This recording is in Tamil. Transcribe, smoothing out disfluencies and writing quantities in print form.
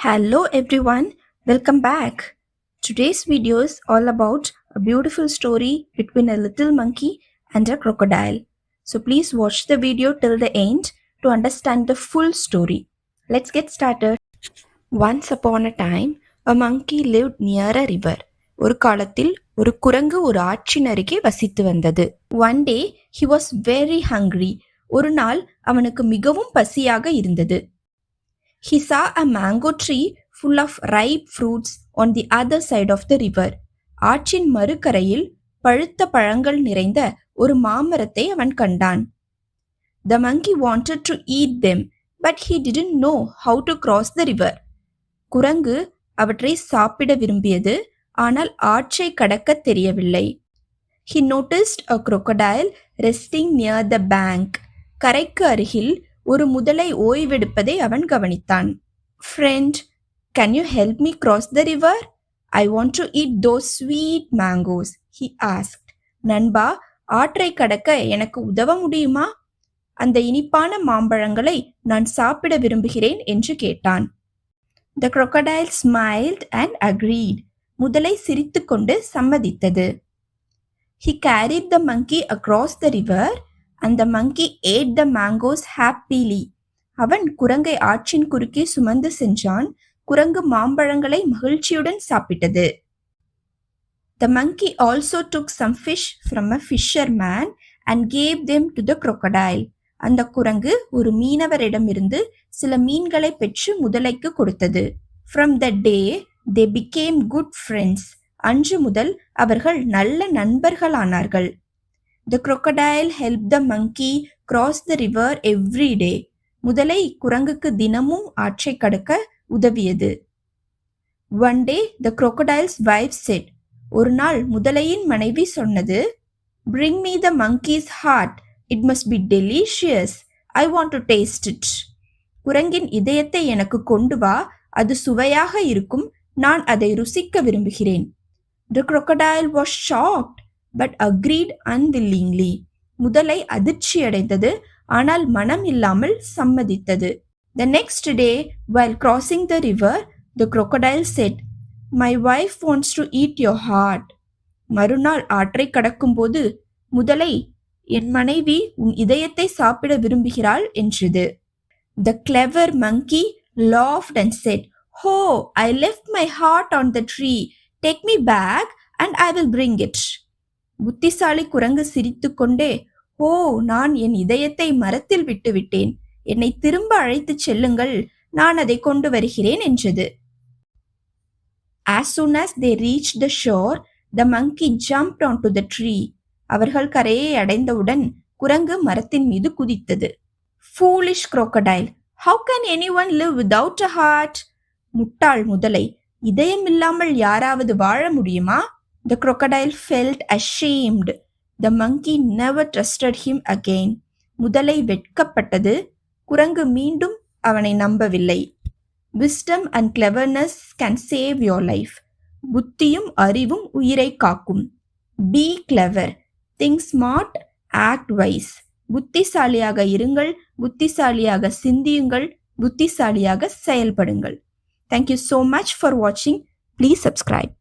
Hello everyone, welcome back. Today's video is all about a beautiful story between a little monkey and a crocodile. So please watch the video till the end to understand the full story. Let's get started. Once upon a time, a monkey lived near a river. ஒரு காலத்தில் ஒரு குரங்கு ஒரு ஆற்றின் அருகே வசித்து வந்தது. One day he was very hungry. ஒரு நாள் அவனுக்கு மிகவும் பசியாக இருந்தது. He saw a mango tree full of ripe fruits on the other side of the river. ஆற்றின் மறுகரையில் பழுத்த பழங்கள் நிறைந்த ஒரு மாமரத்தை அவன் கண்டான். The monkey wanted to eat them, but he didn't know how to cross the river. குரங்கு அவற்றை சாப்பிட விரும்பியது, ஆனால் ஆற்றை கடக்க தெரியவில்லை. He noticed a crocodile resting near the bank. கரைக்கு அருகில் ஒரு முதலை ஓய்வெடுப்பதை அவன் கவனித்தான். Friend, can you help me cross the river? I want to eat those sweet mangoes, he asked. நண்பா, ஆற்றை கடக்க எனக்கு உதவ முடியுமா? அந்த இனிப்பான மாம்பழங்களை நான் சாப்பிட விரும்புகிறேன் என்று கேட்டான். The crocodile smiled and agreed. முதலை சிரித்துக்கொண்டு சம்மதித்தது. He carried the monkey across the river and the monkey ate the mangoes happily. அவன் குரங்கை ஆற்றின் குறுக்கே சுமந்து சென்றான். குரங்கு மாம்பழங்களை மகிழ்ச்சியுடன் சாப்பிட்டது. The monkey also took some fish from a fisherman and gave them to the crocodile. அந்த குரங்கு ஒரு மீனவரிடமிருந்து சில மீன்களை பெற்று முதலைக்கு கொடுத்தது. From that day they became good friends. அன்று முதல் அவர்கள் நல்ல நண்பர்களானார்கள். The crocodile helped the monkey cross the river every day. முதலை குரங்குக்கு தினமும் ஆற்றை கடக்க உதவியது. One day the crocodile's wife said, ஒரு நாள் முதலையின் மனைவி சொன்னது, Bring me the monkey's heart. It must be delicious. I want to taste it. குரங்கின் இதயத்தை எனக்கு கொண்டு வா, அது சுவையாக இருக்கும், நான் அதை ருசிக்க விரும்புகிறேன். The crocodile was shocked but agreed unwillingly. முதலை அதிர்ச்சியடைந்தது, ஆனால் மனம் இல்லாமல் சம்மதித்தது. The next day, while crossing the river, the crocodile said, My wife wants to eat your heart. மறுநாள் ஆற்றை கடக்கும்போது முதலை, என் மனைவி உன் இதயத்தை சாப்பிட விரும்புகிறாள் என்றது. The clever monkey laughed and said, Oh, I left my heart on the tree. Take me back and I will bring it. புத்திசாலி குரங்கு சிரித்துக்கொண்டே, ஓ, நான் என் இதயத்தை மரத்தில் விட்டுவிட்டேன், என்னை திரும்ப அழைத்துச் செல்லுங்கள், நான் அதை கொண்டு வருகிறேன் என்றது. As soon as they reached the shore, the monkey jumped onto the tree. அவர்கள் கரையை அடைந்தவுடன் குரங்கு மரத்தின் மீது குதித்தது. Foolish crocodile, how can anyone live without a heart? முட்டாள் முதலை, இதயம் இல்லாமல் யாராவது வாழ முடியுமா? The crocodile felt ashamed. The monkey never trusted him again. முதலை வெட்கப்பட்டது. குரங்கு மீண்டும் அவனை நம்பவில்லை. Wisdom and cleverness can save your life. புத்தியும் அறிவும் உயிரை காக்கும். Be clever. Think smart. Act wise. புத்திசாலியாக இருங்கள், புத்திசாலியாக சிந்தியுங்கள், புத்திசாலியாக செயல்படுங்கள். Thank you so much for watching. Please subscribe.